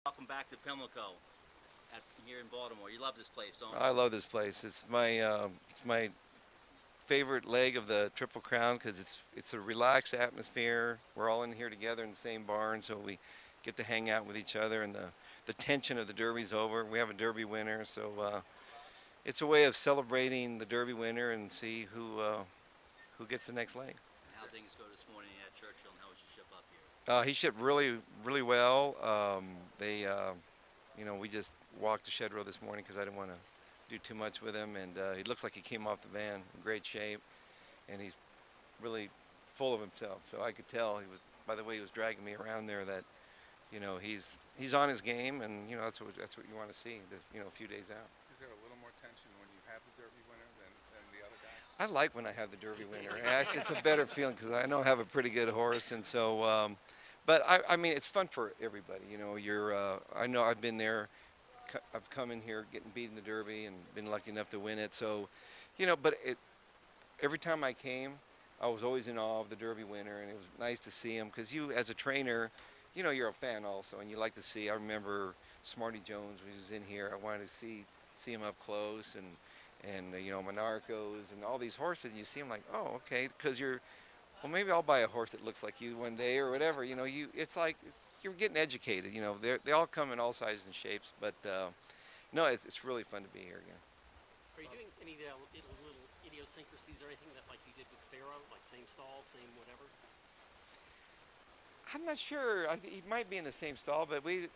Welcome back to Pimlico here in Baltimore. You love this place, don't you? I love this place. It's my favorite leg of the Triple Crown because it's a relaxed atmosphere. We're all in here together in the same barn, so we get to hang out with each other, and the tension of the Derby's over. We have a Derby winner, so it's a way of celebrating the Derby winner and see who gets the next leg. And how things go this morning at Churchill, and how was your ship up here? He shipped really well. We just walked the shed row this morning because I didn't want to do too much with him, and he looks like he came off the van in great shape, and he's really full of himself. So I could tell he was, by the way he was dragging me around there, that he's on his game, and that's what you want to see. A few days out. Is there a little more tension when you have the Derby winner than the other guys? I like when I have the Derby winner. It's a better feeling because I know I have a pretty good horse, and so. But I mean, it's fun for everybody. I know I've been there. I've come in here getting beat in the Derby and been lucky enough to win it. So, but every time I came, I was always in awe of the Derby winner, and it was nice to see him because you, as a trainer, you're a fan also, and you like to see. I remember Smarty Jones when he was in here. I wanted to see him up close, and Monarchos and all these horses. And you see them like, oh, okay, because well, maybe I'll buy a horse that looks like you one day or whatever. It's like you're getting educated. They all come in all sizes and shapes, but no, it's really fun to be here again. Are you doing any little idiosyncrasies or anything that like you did with Pharaoh, like same stall, same whatever? I'm not sure. He might be in the same stall, but we've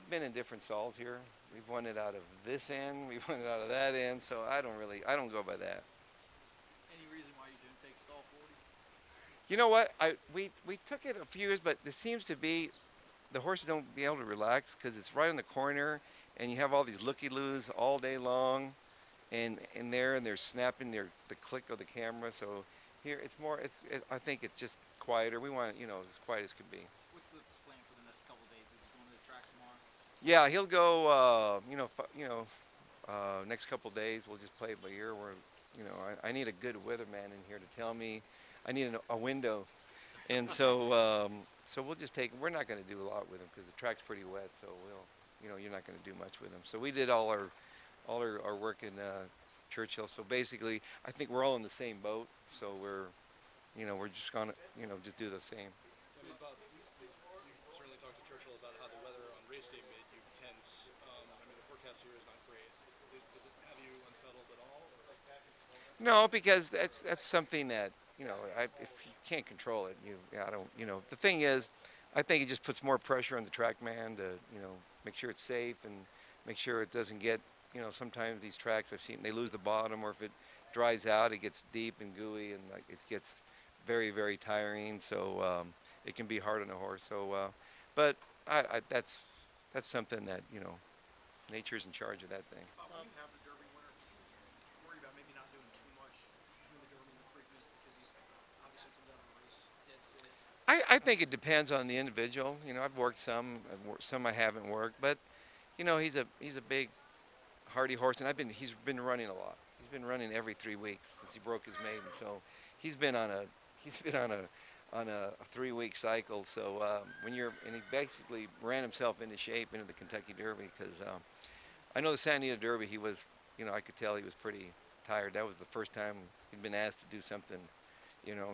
been in different stalls here. We've won it out of this end, we've won it out of that end, so I don't go by that. Any reason why you didn't take stall 40? You know what? We took it a few years, but it seems to be the horses don't be able to relax because it's right in the corner, and you have all these looky-loos all day long, and they're snapping the click of the camera. So here it's more. I think it's just quieter. We want as quiet as could be. What's the plan for the next couple of days? Is he going to the track tomorrow? Yeah, he'll go. Next couple days we'll just play it by ear. I need a good weatherman in here to tell me. I need a window, and so we'll just take. We're not going to do a lot with him because the track's pretty wet. So you're not going to do much with him. So we did all our work in Churchill. So basically, I think we're all in the same boat. So we're just gonna just do the same. You certainly talked to Churchill about how the weather on race day made you tense. The forecast here is not great. Does it have you unsettled at all? No, because that's something that if you can't control it, I don't. The thing is, I think it just puts more pressure on the track man to make sure it's safe and make sure it doesn't get. Sometimes these tracks I've seen they lose the bottom, or if it dries out, it gets deep and gooey, and like it gets very very tiring. So it can be hard on a horse. So, but that's something that nature's in charge of that thing. When you have the Derby winner, worry about maybe not doing too much between the Derby and the Preakness because he's obviously comes out of the race dead fit. I think it depends on the individual. I've worked some, some I haven't worked, but he's a big, hardy horse, and he's been running a lot. He's been running every 3 weeks since he broke his maiden, so he's been on a 3-week cycle. So and he basically ran himself into shape into the Kentucky Derby because I know the Santa Anita Derby he was, I could tell he was pretty tired. That was the first time he'd been asked to do something,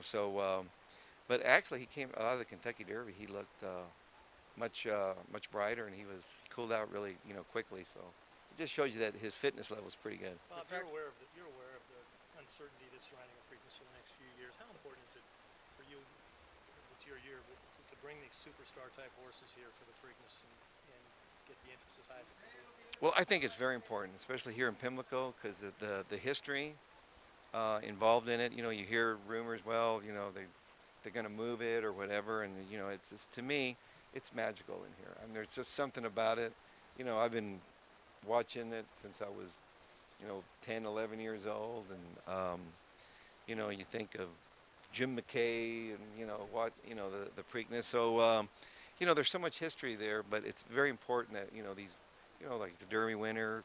so. But actually, he came out of the Kentucky Derby. He looked much brighter, and he cooled out really, quickly. So it just shows you that his fitness level is pretty good. Bob, you're aware of the uncertainty that's surrounding the Preakness for the next few years. How important is it for you, with your year, to bring these superstar type horses here for the Preakness and get the interest as high as it can be? Well, I think it's very important, especially here in Pimlico, because the history involved in it. You hear rumors. Well, they're going to move it or whatever, and it's just, to me, it's magical in here. There's just something about it. I've been watching it since I was 10 11 years old, and you think of Jim McKay and the Preakness. So there's so much history there, but it's very important that these like the Derby winner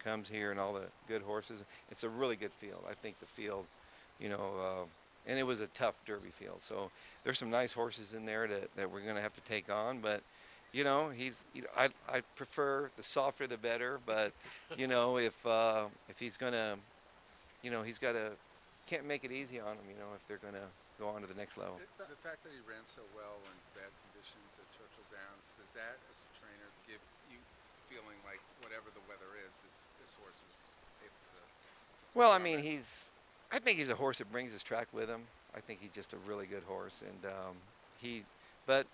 comes here and all the good horses. It's a really good field. I think the field and it was a tough Derby field. So there's some nice horses in there that we're going to have to take on, but You know, I prefer the softer the better, but you know, if he's gonna, you know, he's got to can't make it easy on him. You know, if they're gonna go on to the next level. The fact that he ran so well in bad conditions at Churchill Downs, does that, as a trainer, give you feeling like whatever the weather is, this horse is able to Well, I run mean, it? I think he's a horse that brings his track with him. I think he's just a really good horse, and but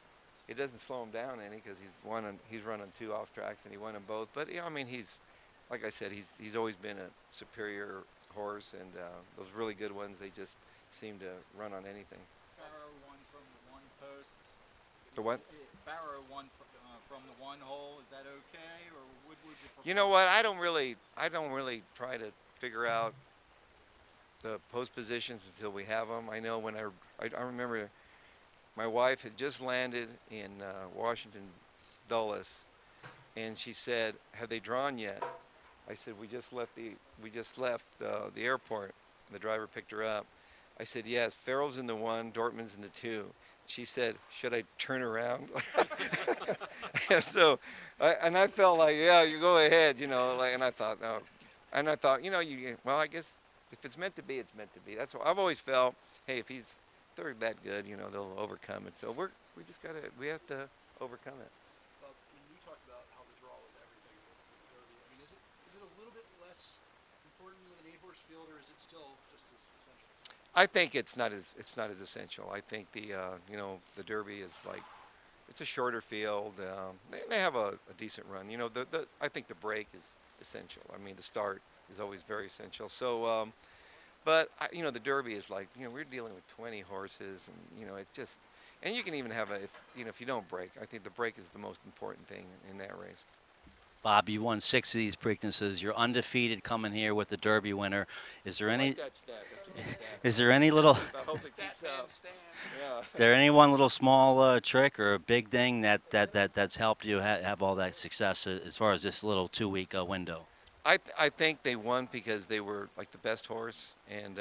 it doesn't slow him down any because he's run on 2 off tracks and he won them both. But yeah, I mean, like I said, he's always been a superior horse, and those really good ones, they just seem to run on anything. Barrow won from the one post. The what? Barrow won from the one hole. Is that okay, or would you prefer? You know what? I don't really try to figure out the post positions until we have them. I know when I remember my wife had just landed in Washington Dulles, and she said, "Have they drawn yet?" I said, "We just left the airport." The driver picked her up. I said, "Yes, Farrell's in the 1, Dortmund's in the 2." She said, "Should I turn around?" And so, I felt like, "Yeah, you go ahead," you know. Like, and I thought, no, and I thought, you know, well, I guess if it's meant to be, it's meant to be. That's what I've always felt. Hey, if they're that good, you know, they'll overcome it. So we have to overcome it. When you talked about how the draw was everything with the Derby, I mean, is it a little bit less important with an 8-horse field, or is it still just as essential? I think it's not as essential. I think you know, the Derby is like, it's a shorter field. They have a decent run. You know, I think the break is essential. I mean, the start is always very essential. So, but you know, the Derby is like, you know, we're dealing with 20 horses, and you know, it just, and you can even have if you don't break. I think the break is the most important thing in that race. Bob, you won 6 of these Preaknesses. You're undefeated coming here with the Derby winner. Is there any? That stat. That's a good stat. Is there any little? I hope it keeps up. Yeah. There any one little small trick or a big thing that's helped you have all that success as far as this little 2-week window? I think they won because they were like the best horse, and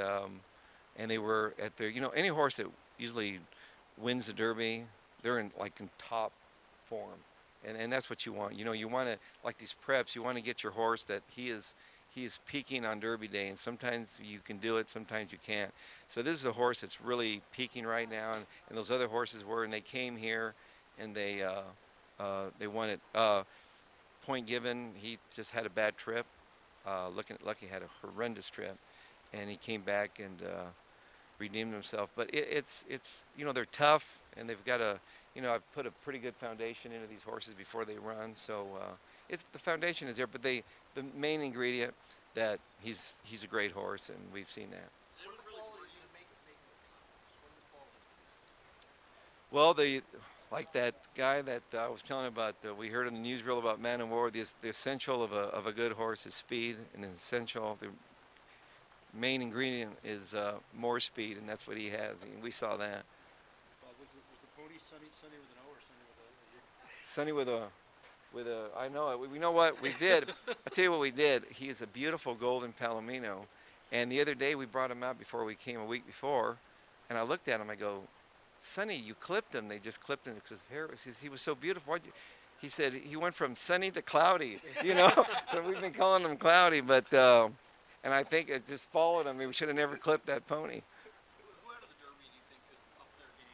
they were at their, you know, any horse that usually wins the Derby, they're in top form, and that's what you want. You know, you want to, like these preps, you want to get your horse that he is peaking on Derby day, and sometimes you can do it, sometimes you can't. So this is a horse that's really peaking right now, and those other horses were, and they came here, and they won it. Point Given, he just had a bad trip. Lucky had a horrendous trip, and he came back and redeemed himself. But it's you know, they're tough, and they've got you know, I've put a pretty good foundation into these horses before they run. So the foundation is there, but the main ingredient, that he's a great horse, and we've seen that. Well, like that guy that I was telling about, we heard in the newsreel about Man and War. The essential of a good horse is speed, and the main ingredient is more speed, and that's what he has. And we saw that. Was the pony Sunny with an O or Sunny with a U? Sonny with a I know it. We know what we did. I'll tell you what we did. He is a beautiful golden Palomino, and the other day we brought him out before we came a week before, and I looked at him. I go, "Sonny, you clipped him." They just clipped him because his hair he was so beautiful. He said he went from sunny to cloudy, you know. So we've been calling him Cloudy, but and I think it just followed him. We should have never clipped that pony. Who out of the Derby do you think could up their game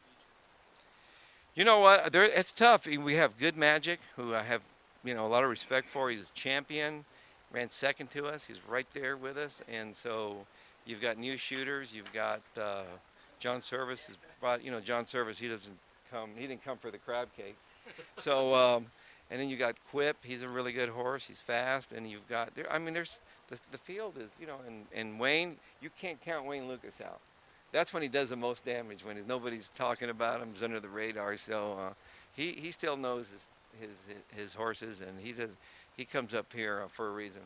in each one? You know what? It's tough. We have Good Magic, who I have, you know, a lot of respect for. He's a champion, ran second to us. He's right there with us, and so you've got new shooters. You've got John Service has brought. You know, John Service. He didn't come for the crab cakes. So, and then you got Quip. He's a really good horse. He's fast, and you've got. I mean, there's the field is, you know, and Wayne. You can't count Wayne Lucas out. That's when he does the most damage, when nobody's talking about him, he's under the radar. So he still knows his horses, and he comes up here for a reason.